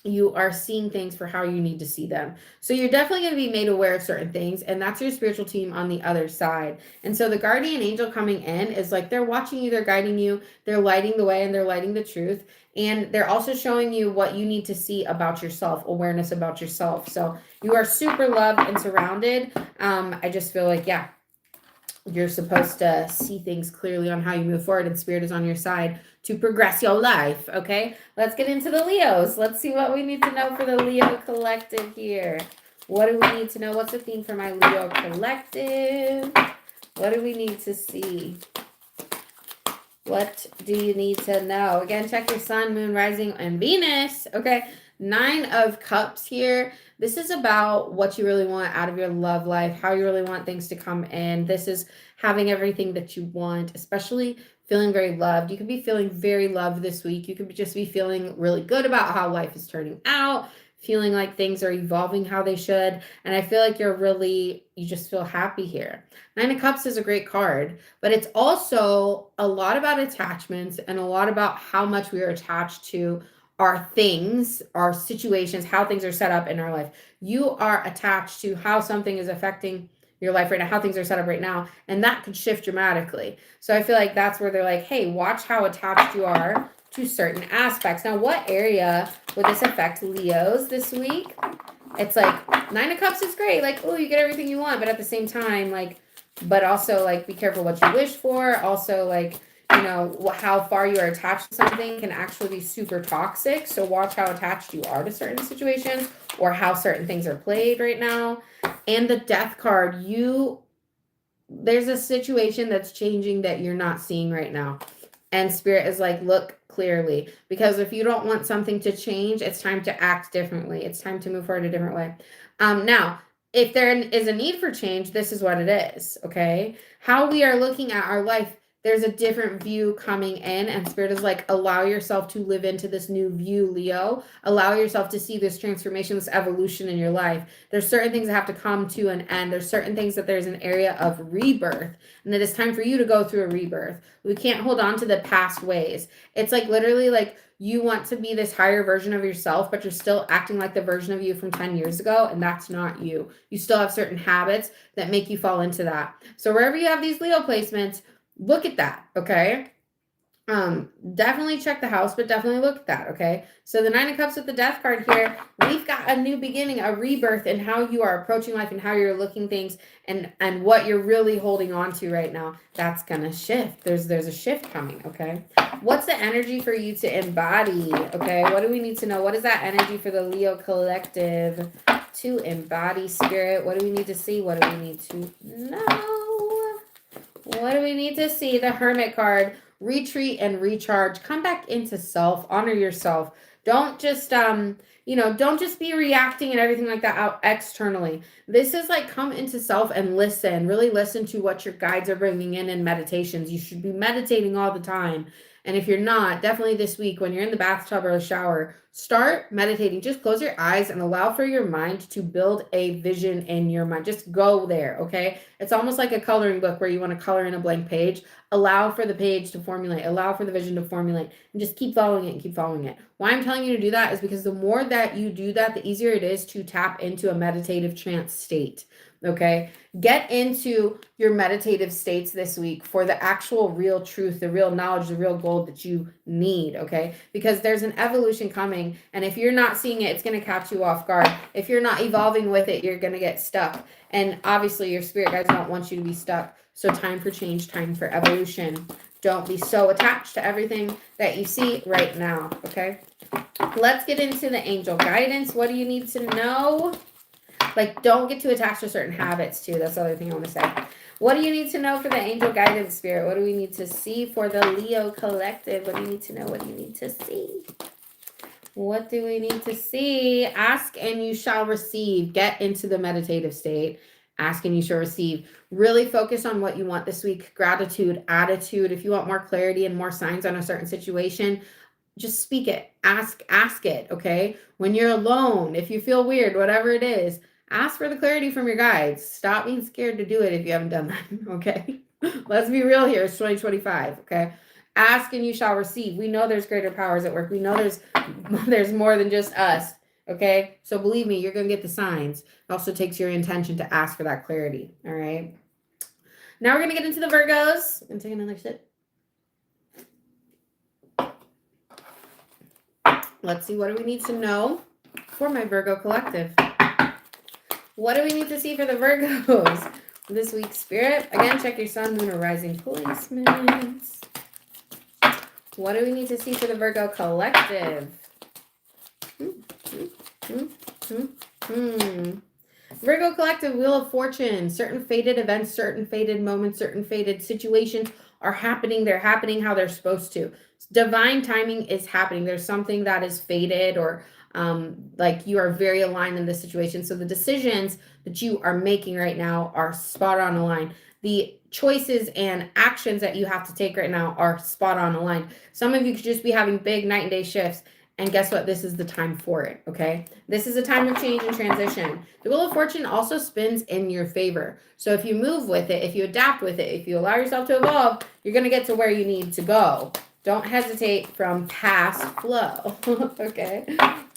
you are seeing things for how you need to see them. So you're definitely going to be made aware of certain things, and that's your spiritual team on the other side. And so the guardian angel coming in is like they're watching you, they're guiding you, they're lighting the way, and they're lighting the truth. And they're also showing you what you need to see about yourself, awareness about yourself. So you are super loved and surrounded. I just feel like, yeah, you're supposed to see things clearly on how you move forward, and spirit is on your side to progress your life. Okay, let's get into the Leos. Let's see what we need to know for the Leo collective here. What do we need to know? What's the theme for my Leo collective? What do we need to see? What do you need to know? Again, check your sun, moon, rising, and Venus. Okay, 9 of Cups here. This is about what you really want out of your love life, how you really want things to come in. This is having everything that you want, especially feeling very loved. You could be feeling very loved this week. You could just be feeling really good about how life is turning out, feeling like things are evolving how they should. And I feel like you just feel happy here. 9 of Cups is a great card, but it's also a lot about attachments and a lot about how much we are attached to our things, our situations, how things are set up in our life. You are attached to how something is affecting your life right now, how things are set up right now, and that could shift dramatically. So I feel like that's where they're like, hey, watch how attached you are to certain aspects. Now, what area would this affect Leos this week? It's like 9 of Cups is great. Like, oh, you get everything you want, but at the same time, like, but also like be careful what you wish for. Also, like, you know, how far you are attached to something can actually be super toxic. So watch how attached you are to certain situations or how certain things are played right now. And the Death card, there's a situation that's changing that you're not seeing right now. And spirit is like, look clearly, because if you don't want something to change, it's time to act differently. It's time to move forward a different way. Now, if there is a need for change, this is what it is. Okay. How we are looking at our life, there's a different view coming in, and spirit is like, allow yourself to live into this new view, Leo. Allow yourself to see this transformation, this evolution in your life. There's certain things that have to come to an end. There's certain things that there's an area of rebirth, and that it's time for you to go through a rebirth. We can't hold on to the past ways. It's like literally like you want to be this higher version of yourself, but you're still acting like the version of you from 10 years ago, and that's not you. You still have certain habits that make you fall into that. So wherever you have these Leo placements, look at that, okay? Definitely check the house, but definitely look at that, okay? So the 9 of Cups with the Death card here, we've got a new beginning, a rebirth in how you are approaching life and how you're looking things and what you're really holding on to right now. That's gonna shift. There's a shift coming, okay? What's the energy for you to embody, okay? What do we need to know? What is that energy for the Leo collective to embody, spirit? What do we need to see? What do we need to know? What do we need to see? The Hermit card. Retreat and recharge. Come back into self. Honor yourself. Don't just don't just be reacting and everything like that out externally. This is like come into self and listen. Really listen to what your guides are bringing in meditations. You should be meditating all the time. And if you're not, definitely this week when you're in the bathtub or the shower, start meditating. Just close your eyes and allow for your mind to build a vision in your mind. Just go there, okay? It's almost like a coloring book where you want to color in a blank page. Allow for the page to formulate. Allow for the vision to formulate. And just keep following it and keep following it. Why I'm telling you to do that is because the more that you do that, the easier it is to tap into a meditative trance state. Okay, get into your meditative states this week for the actual real truth, the real knowledge, the real gold that you need. Okay, because there's an evolution coming, and if you're not seeing it, it's going to catch you off guard. If you're not evolving with it, you're going to get stuck. And obviously, your spirit guides don't want you to be stuck. So, time for change, time for evolution. Don't be so attached to everything that you see right now. Okay, let's get into the angel guidance. What do you need to know? Like, don't get too attached to certain habits, too. That's the other thing I want to say. What do you need to know for the angel guidance, spirit? What do we need to see for the Leo collective? What do you need to know? What do you need to see? What do we need to see? Ask and you shall receive. Get into the meditative state. Ask and you shall receive. Really focus on what you want this week. Gratitude, attitude. If you want more clarity and more signs on a certain situation, just speak it. Ask it, okay? When you're alone, if you feel weird, whatever it is, ask for the clarity from your guides. Stop being scared to do it if you haven't done that, okay? Let's be real here. It's 2025, okay? Ask and you shall receive. We know there's greater powers at work. We know there's more than just us. Okay. So believe me, you're going to get the signs. It also takes your intention to ask for that clarity. All right. Now we're going to get into the Virgos. I'm taking another sip. Let's see. What do we need to know for my Virgo collective? What do we need to see for the Virgos this week, Spirit? Again, check your sun, moon, or rising placements. What do we need to see for the Virgo collective? Virgo collective, Wheel of Fortune. Certain fated events, certain fated moments, certain fated situations are happening. They're happening how they're supposed to. Divine timing is happening. There's something that is fated, or like you are very aligned in this situation. So the decisions that you are making right now are spot on aligned. The choices and actions that you have to take right now are spot on aligned. Some of you could just be having big night and day shifts. And guess what? This is the time for it, okay? This is a time of change and transition. The Wheel of Fortune also spins in your favor. So if you move with it, if you adapt with it, if you allow yourself to evolve, you're going to get to where you need to go. Don't hesitate from past flow, okay?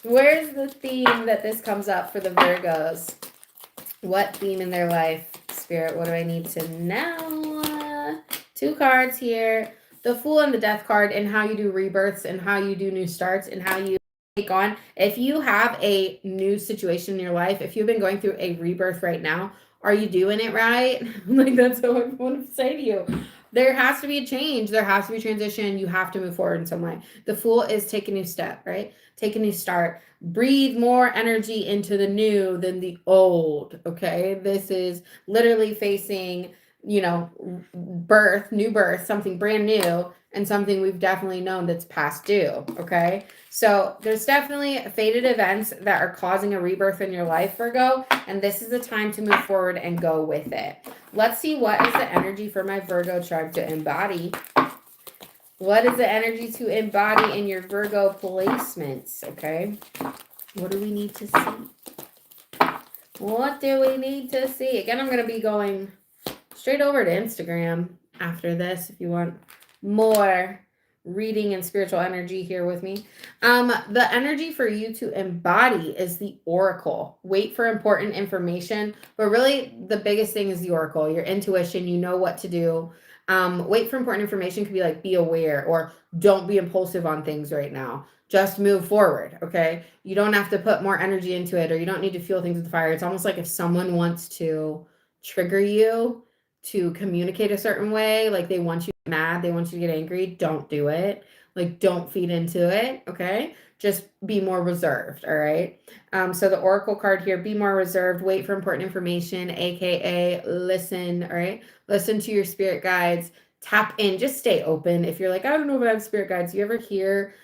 Where's the theme that this comes up for the Virgos? What theme in their life? Spirit, what do I need to know? 2 cards here. The Fool and the Death card, and how you do rebirths and how you do new starts and how you take on. If you have a new situation in your life, if you've been going through a rebirth right now, are you doing it right? Like, that's what I want to say to you. There has to be a change. There has to be transition. You have to move forward in some way. The Fool is take a new step, right? Take a new start. Breathe more energy into the new than the old, okay? This is literally facing, you know, new birth, something brand new, and something we've definitely known that's past due, okay? So there's definitely fated events that are causing a rebirth in your life, Virgo, and this is the time to move forward and go with it. Let's see what is the energy for my Virgo tribe to embody. What is the energy to embody in your Virgo placements, okay? What do we need to see? What do we need to see? Again, I'm going to be going straight over to Instagram after this if you want more reading and spiritual energy here with me. The energy for you to embody is the Oracle. Wait for important information, but really the biggest thing is the Oracle, your intuition. You know what to do. Wait for important information could be like, be aware, or don't be impulsive on things right now. Just move forward, okay? You don't have to put more energy into it, or you don't need to feel things with fire. It's almost like if someone wants to trigger you to communicate a certain way, like they want you to get mad, they want you to get angry, don't do it. Like, don't feed into it, okay? Just be more reserved, all right? So the Oracle card here, be more reserved, wait for important information, aka listen, all right? Listen to your spirit guides, tap in, just stay open. If you're like, I don't know if I have spirit guides, do you ever hear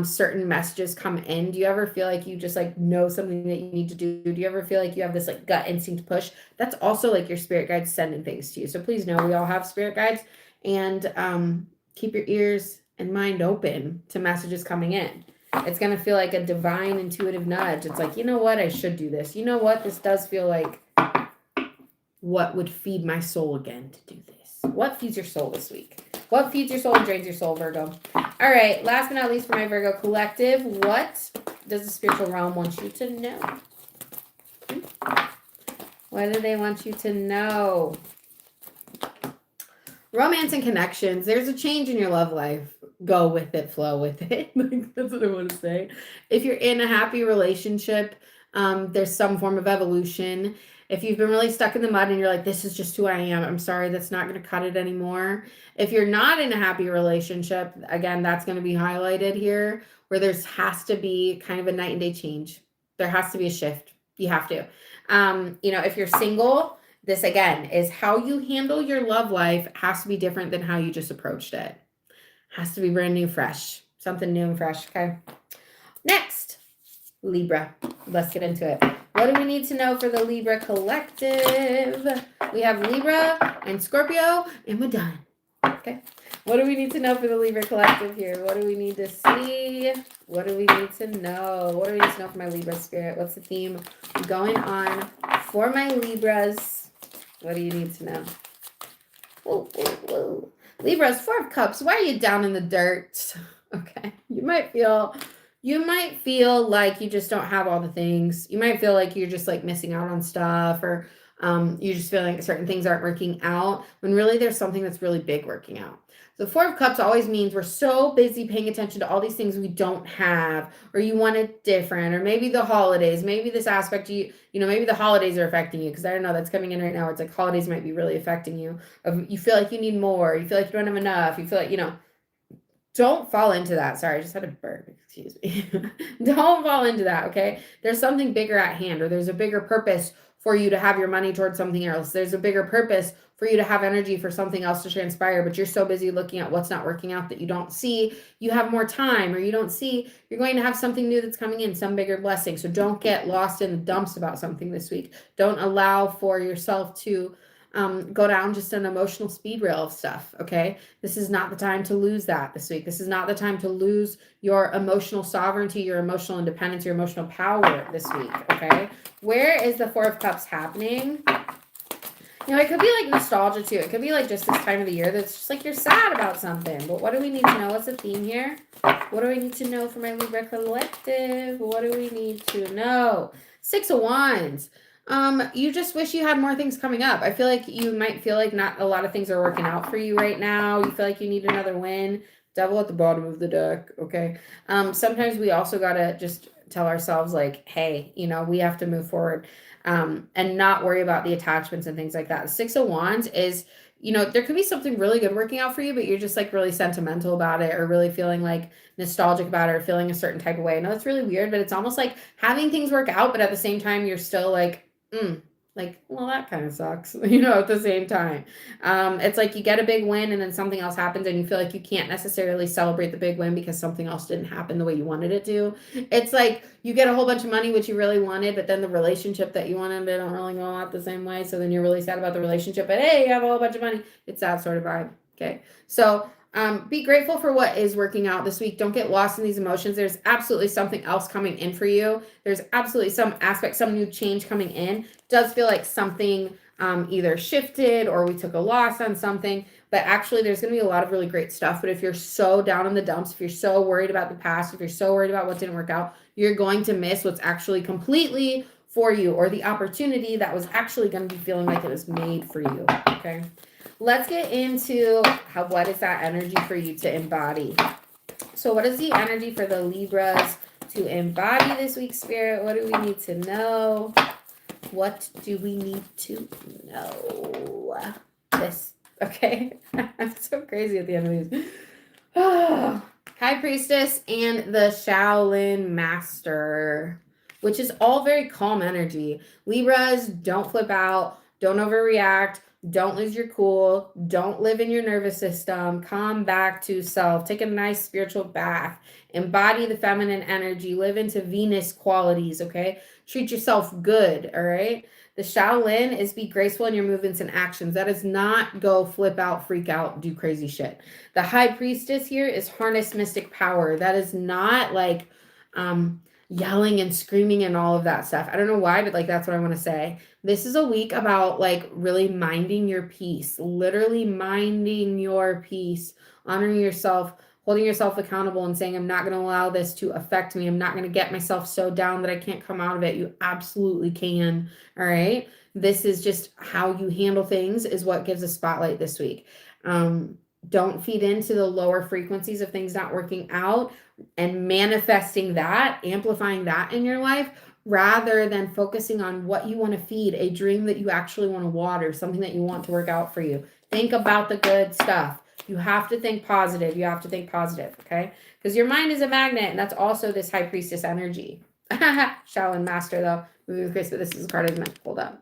certain messages come in? Do you ever feel like you just like know something that you need to do? Do you ever feel like you have this like gut instinct push? That's also like your spirit guides sending things to you. So please know we all have spirit guides, and keep your ears and mind open to messages coming in. It's going to feel like a divine intuitive nudge. It's like, you know what? I should do this. You know what? This does feel like what would feed my soul again to do this. What feeds your soul this week? What feeds your soul and drains your soul, Virgo? All right. Last but not least for my Virgo collective, what does the spiritual realm want you to know? What do they want you to know? Romance and connections. There's a change in your love life. Go with it, flow with it. That's what I want to say. If you're in a happy relationship, there's some form of evolution. If you've been really stuck in the mud and you're like, this is just who I am, I'm sorry, that's not going to cut it anymore. If you're not in a happy relationship, again, that's going to be highlighted here, where there has to be kind of a night and day change. There has to be a shift. You have to. If you're single, this again is how you handle your love life has to be different than how you just approached it. Has to be brand new, fresh. Something new and fresh, okay? Next, Libra. Let's get into it. What do we need to know for the Libra collective? We have Libra and Scorpio, and we're done. Okay. What do we need to know for the Libra collective here? What do we need to see? What do we need to know? What do we need to know for my Libra spirit? What's the theme going on for my Libras? What do you need to know? Whoa, whoa, whoa. Libras, Four of Cups, why are you down in the dirt? Okay. You might feel like you just don't have all the things. You might feel like you're just like missing out on stuff, or you just feel like certain things aren't working out, when really there's something that's really big working out. The Four of Cups always means we're so busy paying attention to all these things we don't have, or you want it different, or maybe the holidays, maybe this aspect, maybe the holidays are affecting you, because I don't know, that's coming in right now. It's like holidays might be really affecting you. You feel like you need more. You feel like you don't have enough. You feel like, don't fall into that. Sorry, I just had a burp. Excuse me. Don't fall into that, okay? There's something bigger at hand, or there's a bigger purpose for you to have your money towards something else. There's a bigger purpose for you to have energy for something else to transpire, but you're so busy looking at what's not working out that you don't see you have more time, or you don't see you're going to have something new that's coming in, some bigger blessing. So don't get lost in the dumps about something this week. Don't allow for yourself to go down just an emotional speed rail of stuff, okay? This is not the time to lose that this week. This is not the time to lose your emotional sovereignty, your emotional independence, your emotional power this week, okay? Where is the Four of Cups happening? It could be like nostalgia too. It could be like just this time of the year that's just like you're sad about something. But what do we need to know? What's the theme here? What do we need to know for my Libra collective? What do we need to know? Six of Wands. You just wish you had more things coming up. I feel like you might feel like not a lot of things are working out for you right now. You feel like you need another win. Devil at the bottom of the deck, okay? Sometimes we also got to just tell ourselves like, hey, we have to move forward and not worry about the attachments and things like that. The Six of Wands is, there could be something really good working out for you, but you're just like really sentimental about it, or really feeling like nostalgic about it, or feeling a certain type of way. I know it's really weird, but it's almost like having things work out, but at the same time, you're still like, well, that kind of sucks, at the same time. It's like you get a big win and then something else happens and you feel like you can't necessarily celebrate the big win because something else didn't happen the way you wanted it to. It's like you get a whole bunch of money, which you really wanted, but then the relationship that you wanted, they don't really go out the same way. So then you're really sad about the relationship, but hey, you have a whole bunch of money. It's that sort of vibe. Okay. So be grateful for what is working out this week. Don't get lost in these emotions. There's absolutely something else coming in for you. There's absolutely some aspect, some new change coming in. It does feel like something either shifted or we took a loss on something, but actually there's going to be a lot of really great stuff. But if you're so down in the dumps, if you're so worried about the past, if you're so worried about what didn't work out, you're going to miss what's actually completely for you, or the opportunity that was actually going to be feeling like it was made for you. Okay. Let's get into what is that energy for you to embody. So what is the energy for the Libras to embody this week, Spirit? What do we need to know? What do we need to know? This. Okay. I'm so crazy at the end of these. High Priestess and the Shaolin Master, which is all very calm energy. Libras, don't flip out. Don't overreact. Don't lose your cool. Don't live in your nervous system. Come back to self. Take a nice spiritual bath. Embody the feminine energy. Live into Venus qualities, okay? Treat yourself good, all right? The Shaolin is be graceful in your movements and actions. That is not go flip out, freak out, do crazy shit. The High Priestess here is harness mystic power. That is not like yelling and screaming and all of that stuff. I don't know why, but like that's what I want to say. This is a week about like really minding your peace, literally minding your peace, honoring yourself, holding yourself accountable and saying, I'm not going to allow this to affect me. I'm not going to get myself so down that I can't come out of it. You absolutely can. All right. This is just how you handle things is what gives a spotlight this week. Don't feed into the lower frequencies of things not working out and manifesting that, amplifying that in your life, rather than focusing on what you want to feed, a dream that you actually want to water, something that you want to work out for you. Think about the good stuff. You have to think positive. You have to think positive, okay? Because your mind is a magnet, and that's also this High Priestess energy. Shaolin Master, though. Moving with grace, but this is a card I meant to hold up.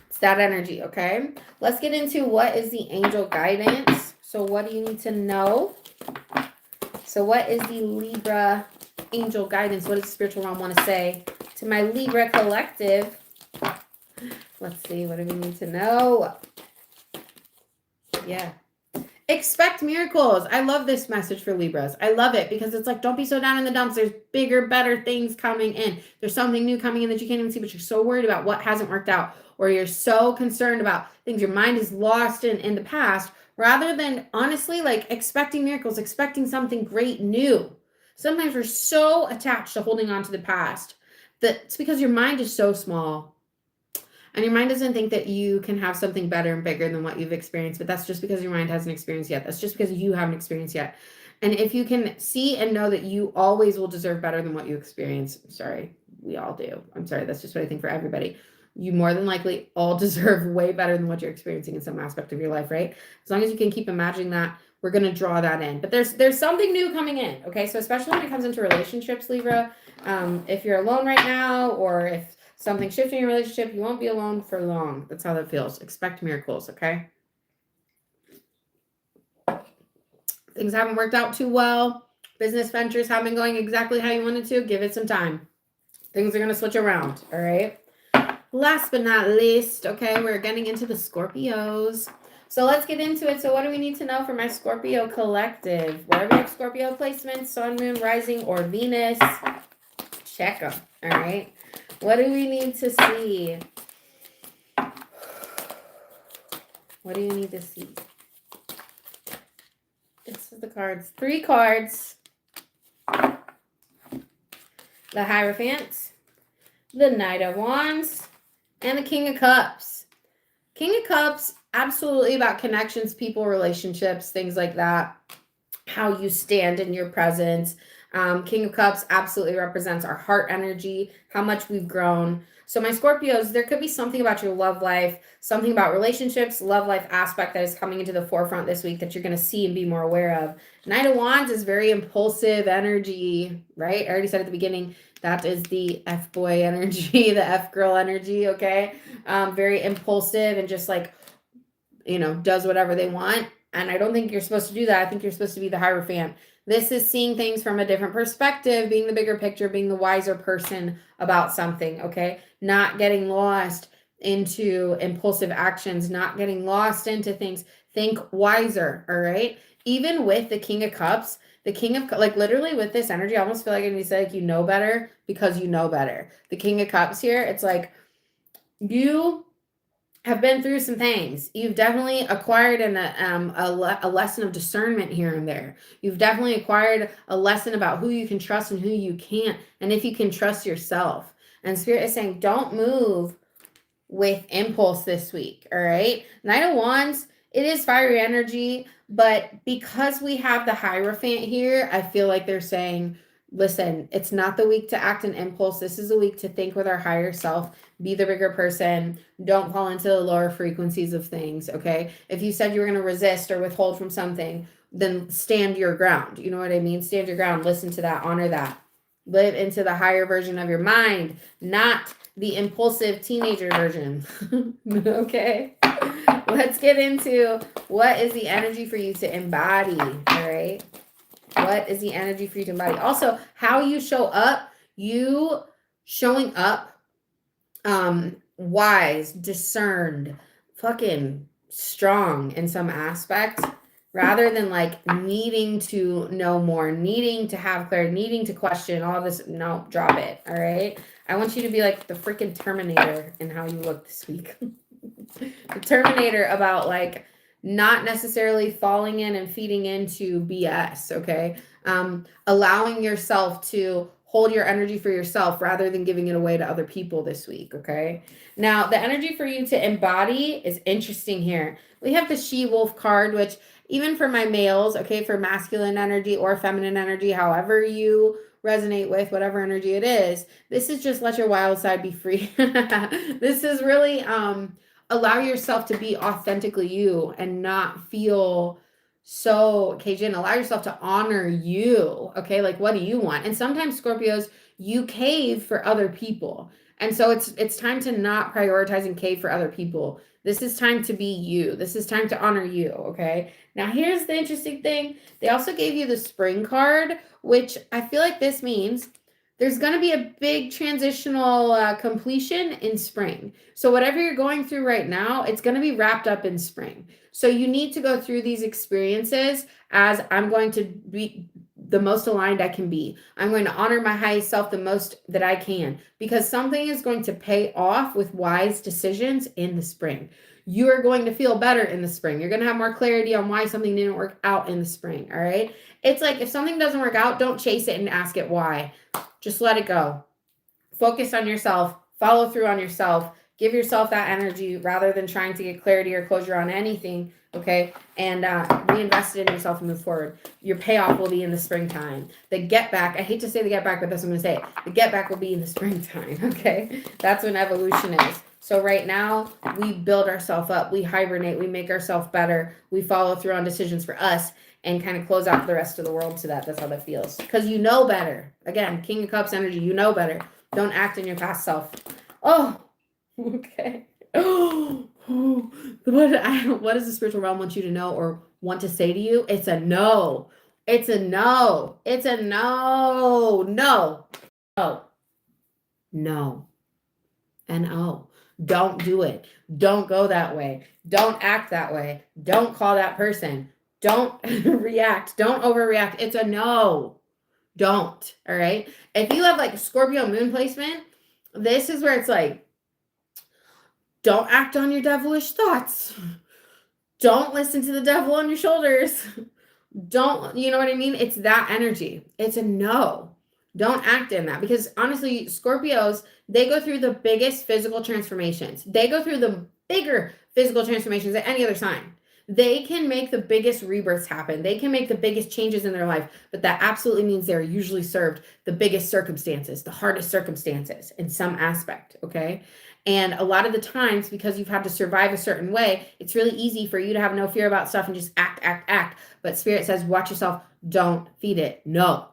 It's that energy, okay? Let's get into what is the angel guidance. So what do you need to know? So what is the Libra angel guidance? What does the spiritual realm want to say to my Libra collective? Let's see. What do we need to know? Yeah. Expect miracles. I love this message for Libras. I love it because it's like, don't be so down in the dumps. There's bigger, better things coming in. There's something new coming in that you can't even see, but you're so worried about what hasn't worked out, or you're so concerned about things your mind is lost in the past, rather than honestly like expecting miracles, expecting something great new. Sometimes we're so attached to holding on to the past that it's because your mind is so small. And your mind doesn't think that you can have something better and bigger than what you've experienced, but that's just because your mind hasn't experienced yet. That's just because you haven't experienced yet. And if you can see and know that you always will deserve better than what you experience, sorry, we all do. I'm sorry, that's just what I think for everybody. You more than likely all deserve way better than what you're experiencing in some aspect of your life, right? As long as you can keep imagining that, we're going to draw that in. But there's something new coming in, okay? So especially when it comes into relationships, Libra, if you're alone right now, or if something shifting in your relationship, you won't be alone for long. That's how that feels. Expect miracles, okay? Things haven't worked out too well. Business ventures haven't been going exactly how you wanted to. Give it some time. Things are going to switch around, all right? Last but not least, okay, we're getting into the Scorpios. So let's get into it. So what do we need to know for my Scorpio collective? Wherever you have Scorpio placements, Sun, Moon, Rising, or Venus, check them, all right? What do we need to see? What do you need to see? This is the cards. 3 cards. The Hierophant, the Knight of Wands, and the King of Cups. King of Cups, absolutely about connections, people, relationships, things like that. How you stand in your presence. King of Cups absolutely represents our heart energy, how much we've grown. So my Scorpios, there could be something about your love life, something about relationships, love life aspect that is coming into the forefront this week that you're going to see and be more aware of. Knight of Wands is very impulsive energy, right? I already said at the beginning, that is the F-boy energy, the F-girl energy, okay? Very impulsive and just like, does whatever they want. And I don't think you're supposed to do that. I think you're supposed to be the Hierophant. This is seeing things from a different perspective, being the bigger picture, being the wiser person about something, okay? Not getting lost into impulsive actions, not getting lost into things. Think wiser, all right? Even with the King of Cups, like literally with this energy, I almost feel like I need to say like, you know better because you know better. The King of Cups here, it's like you have been through some things. You've definitely acquired a lesson of discernment here and there. You've definitely acquired a lesson about who you can trust and who you can't, and if you can trust yourself. And Spirit is saying, don't move with impulse this week, all right? Knight of Wands, it is fiery energy, but because we have the Hierophant here, I feel like they're saying, listen, it's not the week to act in impulse. This is a week to think with our higher self, be the bigger person. Don't fall into the lower frequencies of things, okay? If you said you were going to resist or withhold from something, then stand your ground. You know what I mean? Stand your ground. Listen to that. Honor that. Live into the higher version of your mind, not the impulsive teenager version. Okay? Let's get into what is the energy for you to embody, all right? What is the energy for you to embody? Also, how you show up, you showing up wise, discerned, fucking strong in some aspect, rather than like needing to know more, needing to have clarity, needing to question all this. No, drop it, all right? I want you to be like the freaking Terminator in how you look this week. The Terminator about like not necessarily falling in and feeding into BS, okay? Allowing yourself to hold your energy for yourself rather than giving it away to other people this week, okay? Now, the energy for you to embody is interesting here. We have the She-Wolf card, which even for my males, okay, for masculine energy or feminine energy, however you resonate with, whatever energy it is, this is just let your wild side be free. This is really allow yourself to be authentically you and not feel so Cajun. Allow yourself to honor you, okay? Like, what do you want? And sometimes Scorpios, you cave for other people. And so it's time to not prioritize and cave for other people. This is time to be you. This is time to honor you, okay? Now, here's the interesting thing. They also gave you the Spring card, which I feel like this means there's going to be a big transitional completion in spring. So whatever you're going through right now, it's going to be wrapped up in spring. So you need to go through these experiences as I'm going to be the most aligned I can be. I'm going to honor my highest self the most that I can, because something is going to pay off with wise decisions in the spring. You are going to feel better in the spring. You're going to have more clarity on why something didn't work out in the spring. All right. It's like if something doesn't work out, don't chase it and ask it why. Just let it go. Focus on yourself. Follow through on yourself. Give yourself that energy rather than trying to get clarity or closure on anything. Okay. And reinvest it in yourself and move forward. Your payoff will be in the springtime. The get back, I hate to say the get back, but that's what I'm going to say. The get back will be in the springtime. Okay. That's when evolution is. So right now, we build ourselves up. We hibernate. We make ourselves better. We follow through on decisions for us and kind of close out the rest of the world to that. That's how that feels. Because you know better. Again, King of Cups energy, you know better. Don't act in your past self. Oh, okay. Oh, what does the spiritual realm want you to know or want to say to you? It's a no. It's a no. It's a no. No. No. No. N-O. Don't do it. Don't go that way. Don't act that way. Don't call that person. Don't react. Don't overreact. It's a no. Don't. All right. If you have like Scorpio moon placement, this is where it's like, don't act on your devilish thoughts. Don't listen to the devil on your shoulders. Don't, you know what I mean? It's that energy. It's a no. Don't act in that, because honestly, Scorpios, they go through the biggest physical transformations. They go through the bigger physical transformations than any other sign. They can make the biggest rebirths happen. They can make the biggest changes in their life, but that absolutely means they're usually served the biggest circumstances, the hardest circumstances in some aspect, okay? And a lot of the times, because you've had to survive a certain way, it's really easy for you to have no fear about stuff and just act. But Spirit says, watch yourself. Don't feed it. No.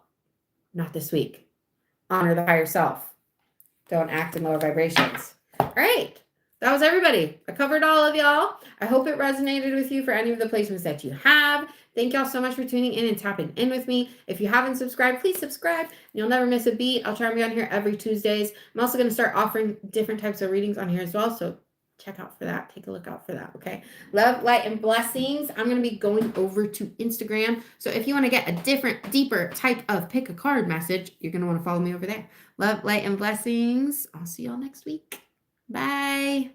Not this week. Honor the higher self. Don't act in lower vibrations. All right. That was everybody. I covered all of y'all. I hope it resonated with you for any of the placements that you have. Thank y'all so much for tuning in and tapping in with me. If you haven't subscribed, please subscribe. You'll never miss a beat. I'll try and be on here every Tuesdays. I'm also going to start offering different types of readings on here as well. So check out for that. Take a look out for that. Okay. Love, light, and blessings. I'm going to be going over to Instagram. So if you want to get a different, deeper type of pick a card message, you're going to want to follow me over there. Love, light, and blessings. I'll see y'all next week. Bye.